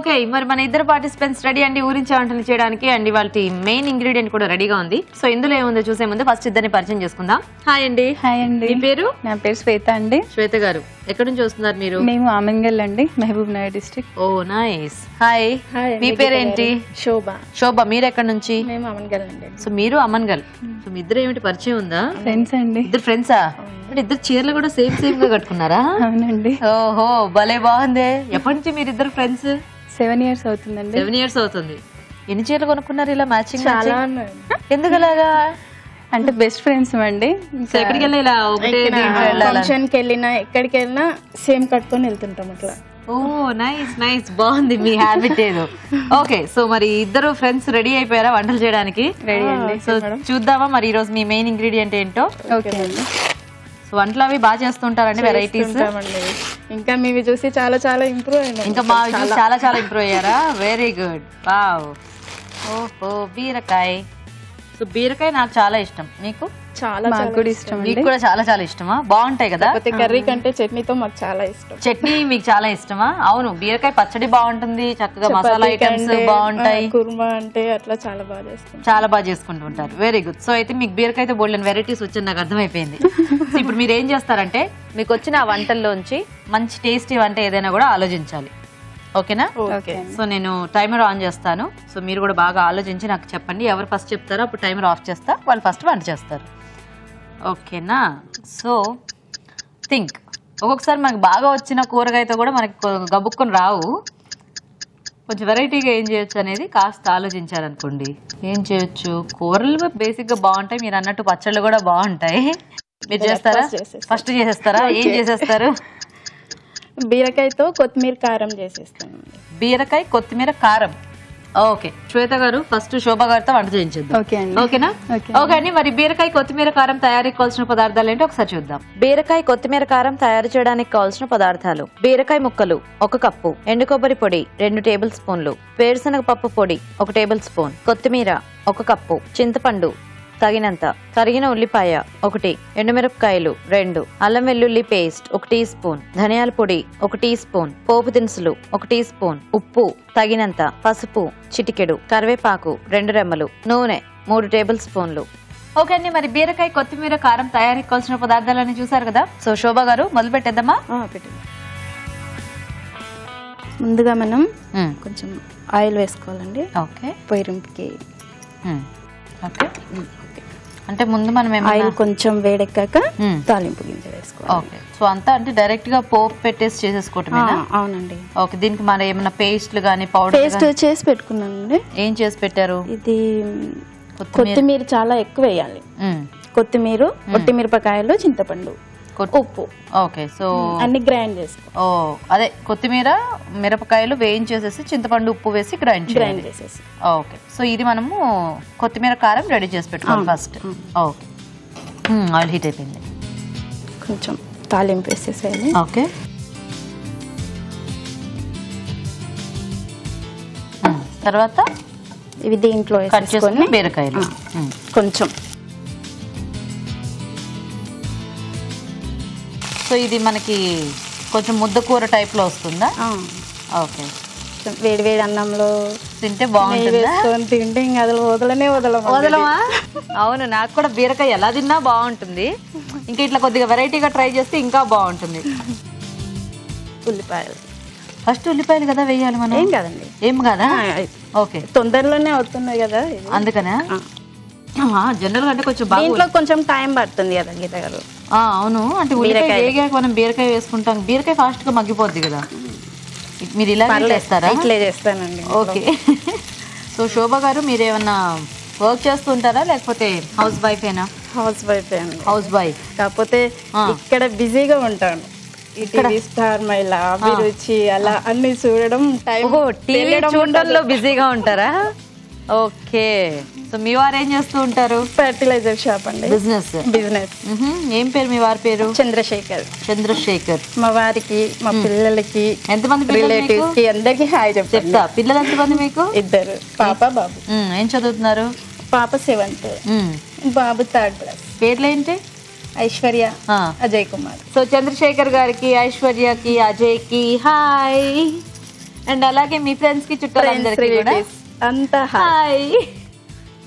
Okay మరి మన ఇద్దరు పార్టిసిపెంట్స్ రెడీ అండి ఊరించే వంటలు చేయడానికి అండ్ వాళ్ళ మెయిన్ ఇంగ్రీడియంట్ కూడా రెడీగా ఉంది. సో ఇందులో ఏముందో చూసే ముందు ఫస్ట్ ఇద్దరిని పరిచయం చేసుకుందాం. హాయ్ అండి. హాయ్ అండి. మీ పేరు? నా పేరు శ్వేత అండి. శ్వేత గారు ఎక్కడి నుంచి వస్తున్నారు మీరు? మేము ఆమంగల్ అండి, మహబూబ్ నగర్ డిస్ట్రిక్ట్. ఓ నైస్. హాయ్. మీ పేరేంటి? శోభ. శోభ. మీరు ఎక్కడి నుంచి? మేము అమన్గల్ అండి. సో మీరు అమన్గల్. సో మీ ఇద్దరు ఏమిటి పరిచయం ఉందా? ఫ్రెండ్స్ అండి. ఇద్దరు ఫ్రెండ్సా? అంటే ఇద్దరు చీరలు కూడా సేమ్ సేమ్ గా కట్టుకున్నారా? అవునండి. ఓహో భలే బాగుంది. ఎప్పటి నుంచి మీరు ఇద్దరు ఫ్రెండ్స్? 7 years అవుతుందండి. 7 years అవుతుంది. ఎన్ని చీరలు కొనుక్కున్నారు ఇలా మ్యాచింగ్? చాలా ఎందుకు అలాగా? అంటే బెస్ట్ ఫ్రెండ్స్ అండి. సో ఎక్కడికి వెళ్ళి ఇలా ఒకటే ఫంక్షన్ కి వెళ్ళినా ఎక్కడికి వెళ్ళినా సేమ్ కట్టుకొని వెళ్తుంటాం అట్లా. ఓ నైస్ నైస్, బాగుంది మీ హ్యాబిట్ ఏదో. ఓకే సో మరి ఇద్దరు ఫ్రెండ్స్ రెడీ అయిపోయారా వంటలు చేయడానికి? రెడీ అండి. సో చూద్దామా మరి ఈ రోజు మీ మెయిన్ ఇంగ్రీడియంట్ ఏంటో? ఓకే అండి. సో వంటలు అవి బాగా చేస్తుంటారండి, వెరైటీస్. ఇంకా మీవి చూసి చాలా చాలా ఇంప్రూవ్ అయినా. ఇంకా మా చూసి చాలా చాలా ఇంప్రూవ్ అయ్యారా? Very good. వావ్. ఓహో బీరకాయ. సో బీరకాయ నాకు చాలా ఇష్టం. మీకు? చాలా మాకు కూడా ఇష్టం అండి. మీకు కూడా చాలా చాలా ఇష్టమా? బాగుంటాయి కదా. కర్రీ కంటే చట్నీతో మాకు చాలా ఇష్టం. చట్నీ మీకు చాలా ఇష్టమా? అవును, బీరకాయ పచ్చడి బాగుంటుంది, చక్కగా మసాలా ఐటమ్స్ బాగుంటాయి, కుర్మా అంటే అట్లా చాలా బాగా చేస్తాం. చాలా బాగా చేసుకుంటూ ఉంటారు. Very good. సో అయితే మీకు బీరకాయతో బోల్డెన్ వెరైటీస్ వచ్చి నాకు అర్థమైపోయింది. సో ఇప్పుడు మీరు ఏం చేస్తారంటే మీకు వచ్చిన ఆ వంటల్లోంచి మంచి టేస్టీ వంట ఏదైనా కూడా ఆలోచించాలి. ఓకేనా? ఓకే. సో నేను టైమర్ ఆన్ చేస్తాను. సో మీరు కూడా బాగా ఆలోచించి నాకు చెప్పండి. ఎవరు ఫస్ట్ చెప్తారో అప్పుడు టైమర్ ఆఫ్ చేస్తా, వాళ్ళు ఫస్ట్ వంట చేస్తారు. ఓకేనా? So think. ఒక్కొక్కసారి మనకు బాగా వచ్చిన కూరగాయతో కూడా మనకి గబుక్కొని రావు. కొంచెం వెరైటీగా ఏం చేయొచ్చు అనేది కాస్త ఆలోచించారనుకోండి. ఏం చేయొచ్చు? కూరలు బేసిక్గా బాగుంటాయి, మీరు అన్నట్టు పచ్చళ్ళు కూడా బాగుంటాయి. మీరు చేస్తారా? ఫస్ట్ చేసేస్తారా? ఏం చేసేస్తారు? బీరకాయతో కొత్తిమీర కారం చేసేస్తాను. బీరకాయ కొత్తిమీర కారం. ఓకే శ్వేత గారు ఫస్ట్ శోభ గారితో వంట చేయించద్దు. ఓకే అండి. ఓకేనా? ఓకే అండి. మరి బీరకాయ కొత్తిమీర కారం తయారీకి కావాల్సిన పదార్థాలు ఏంటో ఒకసారి చూద్దాం. బీరకాయ కొత్తిమీర కారం తయారు చేయడానికి కావాల్సిన పదార్థాలు: బీరకాయ ముక్కలు 1 కప్పు, ఎండు కొబ్బరి పొడి 2 టేబుల్ స్పూన్లు, వేరుశనగ పప్పు పొడి 1 టేబుల్ స్పూన్, కొత్తిమీర 1 కప్పు, చింతపండు తగినంత, తరిగిన ఉల్లిపాయ 1, ఎండుమిరపకాయలు 2, అల్లం వెల్లుల్లి పేస్ట్ 1 టీ స్పూన్, ధనియాల పొడి 1 టీ స్పూన్, పోపు దినుసులు 1 టీ స్పూన్, ఉప్పు తగినంత, పసుపు చిటికెడు, కరివేపాకు 2 రెమ్మలు, నూనె 3 టేబుల్ స్పూన్లు. ఓకే అండి. మరి బీరకాయ కొత్తిమీర కారం తయారీకి కావాల్సిన పదార్థాలని చూసారు కదా. సో శోభ గారు మొదలు పెట్టేద్దామా? ముందుగా మనం కొంచెం ఆయిల్ వేసుకోవాలండి. ఓకే. పొయ్యింపుకి ఓకే. అంటే ముందు మనం ఆయిల్ కొంచెం వేడెక్కాక తాలింపు గింజ వేసుకోవాలి. ఓకే. సో అంతా అంటే డైరెక్ట్ గా పోపు పెట్టేసి చేసేసుకోవటమేనా? అవునండి. ఓకే. దీనికి మరి ఏమైనా పేస్ట్లు గానీ పౌడర్ పేస్ట్ చేసి పెట్టుకున్నానండి. ఏం చేసి పెట్టారు? ఇది కొత్తిమీర చాలా ఎక్కువ వేయాలి. కొత్తిమీర, ఒట్టిమిరపకాయలు, చింతపండు, ఉప్పు. ఓకే. సో అన్ని గ్రైండ్ చేసుకో. ఓ అదే కొత్తిమీర మిరపకాయలు వేయించేసేసి చింతపండు ఉప్పు వేసి గ్రైండ్ చేసేసి. ఓకే. సో ఇది మనము కొత్తిమీర కారం రెడీ చేసి పెట్టుకోవాలి ఫస్ట్. ఓకే. ఆయిల్ హీట్ అయిపోయింది. కొంచెం తాలింపు వేసేసేయాలి. ఓకే. తర్వాత ఇవి దీంట్లో కట్ చేసుకుని బీరకాయలు కొంచెం. సో ఇది మనకి కొంచెం ముద్ద కూర టైప్ లో వస్తుందా? ఓకే. వేడి వేడి అన్నంలో తింటే బాగుంటుంది. తింటే ఇంకా అసలు వదలమా? అవును, నాకు కూడా బీరకాయ ఎలా తిన్నా బాగుంటుంది. ఇంకా ఇట్లా కొద్దిగా వెరైటీగా ట్రై చేస్తే ఇంకా బాగుంటుంది. ఉల్లిపాయలు ఫస్ట్ ఉల్లిపాయలు కదా వేయాలి మనం? ఏం కాదండి. ఏం కాదా? ఓకే. తొందరలోనే అవుతున్నాయి కదా అందుకనే జనరల్ గా అంటే కొంచెం దీంట్లో కొంచెం టైం పడుతుంది కదా గీత గారు. అవును, అంటే ఉల్లిపాయ వేగాక మనం బీరకాయ వేసుకుంటాం. బీరకాయ ఫాస్ట్ గా మగ్గిపోద్ది కదా. మీరు ఇలా చేస్తారా? ఇట్లే చేస్తానండి. ఓకే. సో శోభ గారు మీరు ఏమన్నా వర్క్ చేస్తుంటారా లేకపోతే హౌస్ వైఫ్ ఏనా? House wife. హౌస్ వైఫ్ కాకపోతే ఇక్కడ బిజీగా ఉంటాను. స్టార్ మహిళ, అభిరుచి అలా అన్ని చూడడం టీవీ చూడడంలో బిజీగా ఉంటారా? ఓకే. సో మీ వారు ఏం చేస్తూ ఉంటారు? ఫర్టిలైజర్ షాప్ అండి. బిజినెస్. ఏం పేరు మీ వారి పేరు? చంద్రశేఖర్. చంద్రశేఖర్. మా వారికి, మా పిల్లలకి, ఎంతమంది రిలేటివ్స్ కి అందరికి హాయ్ చెప్తా. పిల్లలు ఎంతమంది మీకు? 2, పాప బాబు. ఏం చదువుతున్నారు? పాప 7th, బాబు 3rd క్లాస్. పేర్లేంటి? ఐశ్వర్య, అజయ్ కుమార్. సో చంద్రశేఖర్ గారికి, ఐశ్వర్యకి, అజయ్ కి హాయ్. అండ్ అలాగే మీ ఫ్రెండ్స్ కి చుట్టాలందరికీ కూడా అంతా హాయ్.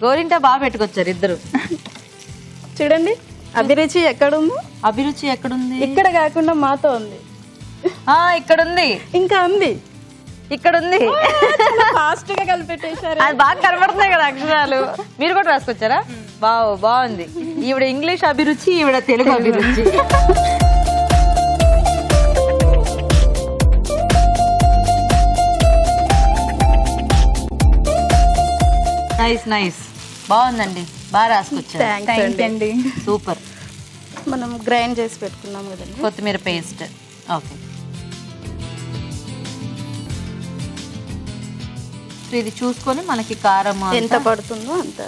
గోరింట బాగా పెట్టుకొచ్చారు ఇద్దరు. చూడండి అభిరుచి ఎక్కడుంది? అభిరుచి ఎక్కడుంది? ఇక్కడ కాకుండా మాతో ఉంది. ఇక్కడ ఉంది, ఇంకా ఉంది, ఇక్కడ ఉంది. ఫాస్ట్ గా కలిపెట్టేశారు. అది బాగా కనబడుతున్నాయి కదా అక్షరాలు. మీరు కూడా రాసుకొచ్చారా? బాగుంది. ఈవిడ ఇంగ్లీష్ అభిరుచి, ఈవిడ తెలుగు అభిరుచి. నైస్ బాగుందండి, బాగా రాసుకొచ్చారు. థ్యాంక్స్ అండి. సూపర్. మనం గ్రైండ్ చేసి పెట్టుకున్నాం కదండి కొత్తిమీర పేస్ట్. ఓకే, సో ఇది చూసుకొని మనకి కారం ఎంత పడుతుందో అంత.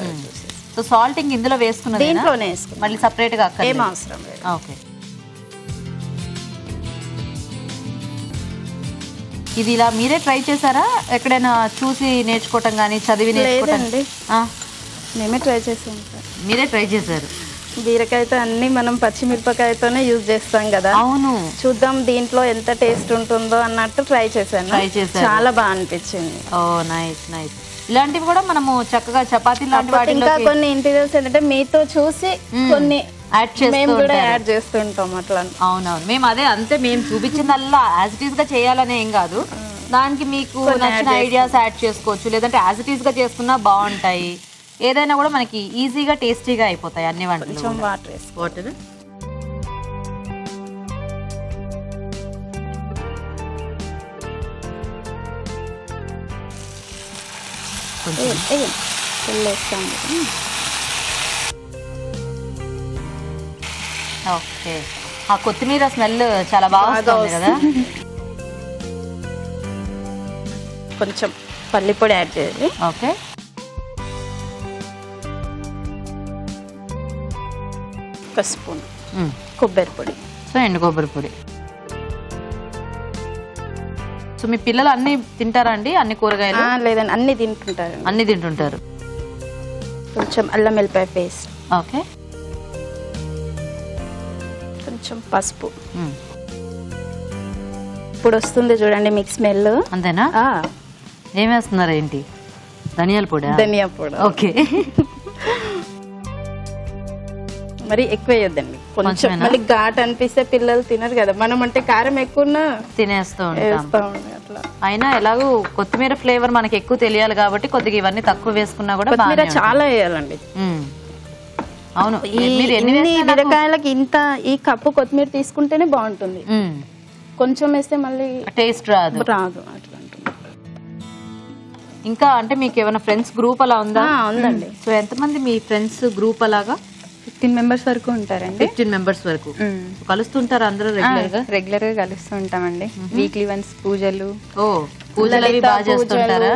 సో సాల్టింగ్ ఇందులో వేసుకున్నది దీంట్లోనే వేసుకున్నాం, మళ్ళీ సపరేట్ గా ఏం అవసరం లేదు. ఓకే, ఇది ఇలా మీరే ట్రై చేశారా? ఎక్కడైనా చూసి నేర్చుకోవటం కానీ చదివి నేర్చుకోవటం? మేమే ట్రై చేసాం. మీరే ట్రై చేశారు. బీరకాయతో అన్ని మనం పచ్చిమిరపకాయతోనే యూజ్ చేస్తాం కదా. అవును, చూద్దాం దీంట్లో ఎంత టేస్ట్ ఉంటుందో అన్నట్టు ట్రై చేశాను. చాలా బాగా అనిపించింది. ఓ నైస్. ఇలాంటివి కూడా మనము చక్కగా చపాతీ లాంటి వాటిలో ఇంకా కొన్ని ఇంటీరియర్స్ ఏంటంటే మీతో చూసి కొన్ని యాడ్ చేస్తుంటాం అట్లా. అవునవును, మేము అంతే మేము చూపించిందల్లా యాజ్ ఇట్ ఈస్ గా చేయాలనే ఏం కాదు. దానికి మీకు నచ్చిన ఐడియాస్ యాడ్ చేసుకోవచ్చు, లేదంటే యాజ్ ఇట్ ఈస్ గా చేసుకున్నా బాగుంటాయి. ఏదైనా కూడా మనకి ఈజీగా టేస్టీగా అయిపోతాయి అన్ని వంటలు. Water okay. ఆ కొత్తిమీర స్మెల్ చాలా బాగా వస్తుంది కదా. కొంచెం పల్లి పొడి యాడ్ చేయాలి. ఓకే, ఒక స్పూన్ కొబ్బరి పొడి. సో ఎండు కొబ్బరి పొడి. సో మీ పిల్లలు అన్ని తింటారా అండి? అన్ని కూరగాయలు? లేదండి, అన్ని తింటుంటారు. అన్ని తింటుంటారు. కొంచెం అల్లం వెల్లిపాయ పేస్ట్. ఓకే, కొంచెం పసుపు. ఇప్పుడు వస్తుంది చూడండి మీకు స్మెల్. అంతేనా? ఏం వేస్తున్నారు ఏంటి? ధనియాల పొడి? ధనియా పొడి. ఓకే, మరి ఎక్కువ వేయొద్దండి, కొంచెం. మళ్ళీ ఘాట్ అనిపిస్తే పిల్లలు తినరు కదా. మనం అంటే కారం ఎక్కువ తినేస్తూ ఉంటాం. అట్లా అయినా ఎలాగో కొత్తిమీర ఫ్లేవర్ మనకి ఎక్కువ తెలియాలి కాబట్టి కొద్దిగా ఇవన్నీ తక్కువ వేసుకున్నా కూడా కొత్తిమీర చాలా వేయాలండి. అవును, ఎన్ని బీరకాయలకి ఇంత ఈ కప్పు కొత్తిమీర తీసుకుంటేనే బాగుంటుంది. కొంచెం వేస్తే మళ్ళీ టేస్ట్ రాదు అట్లా. ఇంకా అంటే మీకు ఏమైనా ఫ్రెండ్స్ గ్రూప్ అలా ఉందా? ఉందండి. సో ఎంతమంది మీ ఫ్రెండ్స్ గ్రూప్ అలాగా? 15 members వరకు ఉంటారండి. 15 members వరకు కలుస్తుంటారు అందరూ? రెగ్యులర్ గా కలుస్తూ ఉంటామండి. వీక్లీ వన్స్ పూజలు. పూజలు అవి బాగా చేస్తుంటారా?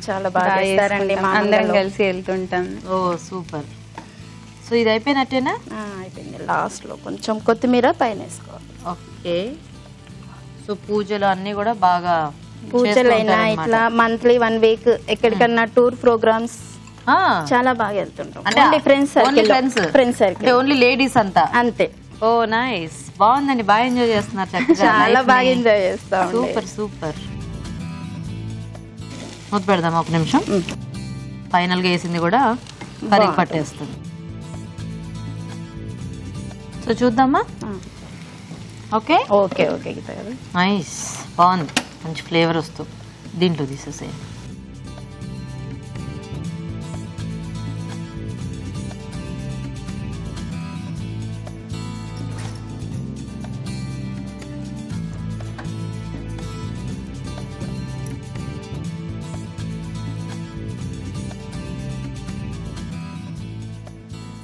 చాలా బాగా చేస్తారండి, అందరం కలిసి వెళ్తుంటాం. సూపర్. సో ఇది అయిపోయినట్టేనా? అయిపోయింది. లాస్ట్ లో కొంచెం కొత్తిమీర పైన వేసుకోవాలి. ఓకే, సో పూజలు అన్ని కూడా బాగా పూజలైనా ఇట్లా మంత్లీ 1 week ఎక్కడికన్నా టూర్ ప్రోగ్రామ్స్ చాలా బాగా వెళ్తుంటాం. ఫ్రెండ్స్ సర్కిల్, ఓన్లీ లేడీస్ అంతా అంతే. ఓ నైస్, బాగుందండి, బాగా ఎంజాయ్ చేస్తున్నారు చక్కగా. చాలా బాగా ఎంజాయ్ చేస్తాం. సూపర్. మూత పెడదాం ఒక నిమిషం. ఫైనల్ గా వేసింది కూడా కర్రీ పట్టేస్తుంది. సో చూద్దామా? Okay okay okay. నైస్, బాగుంది, మంచి ఫ్లేవర్ వస్తూ. దీంట్లో తీసేసే.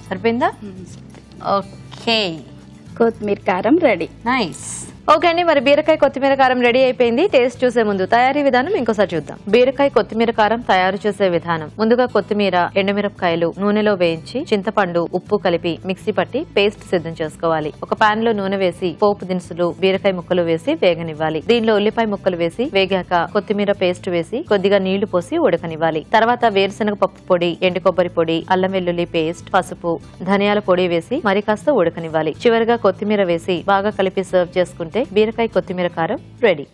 సరిపోయిందా? ఓకే, కొత్తిమీర కారం రెడీ. నైస్. ఓకే అండి, మరి బీరకాయ కొత్తిమీర కారం రెడీ అయిపోయింది. టేస్ట్ చూసే ముందు తయారీ విధానం ఇంకోసారి చూద్దాం. బీరకాయ కొత్తిమీర కారం తయారు చేసే విధానం: ముందుగా కొత్తిమీర, ఎండుమిరపకాయలు నూనెలో వేయించి చింతపండు, ఉప్పు కలిపి మిక్సీ పట్టి పేస్ట్ సిద్ధం చేసుకోవాలి. ఒక పాన్ లో నూనె వేసి పోపు దినుసులు, బీరకాయ ముక్కలు వేసి వేగనివ్వాలి. దీనిలో ఉల్లిపాయ ముక్కలు వేసి వేగాక కొత్తిమీర పేస్ట్ వేసి కొద్దిగా నీళ్లు పోసి ఉడకనివ్వాలి. తర్వాత వేరుశనగ పప్పు పొడి, ఎండు కొబ్బరి పొడి, అల్లం వెల్లుల్లి పేస్ట్, పసుపు, ధనియాల పొడి వేసి మరి కాస్త ఉడకనివ్వాలి. చివరిగా కొత్తిమీర వేసి బాగా కలిపి సర్వ్ చేసుకుంటే బీరకాయ కొత్తిమీర కారం రెడీ.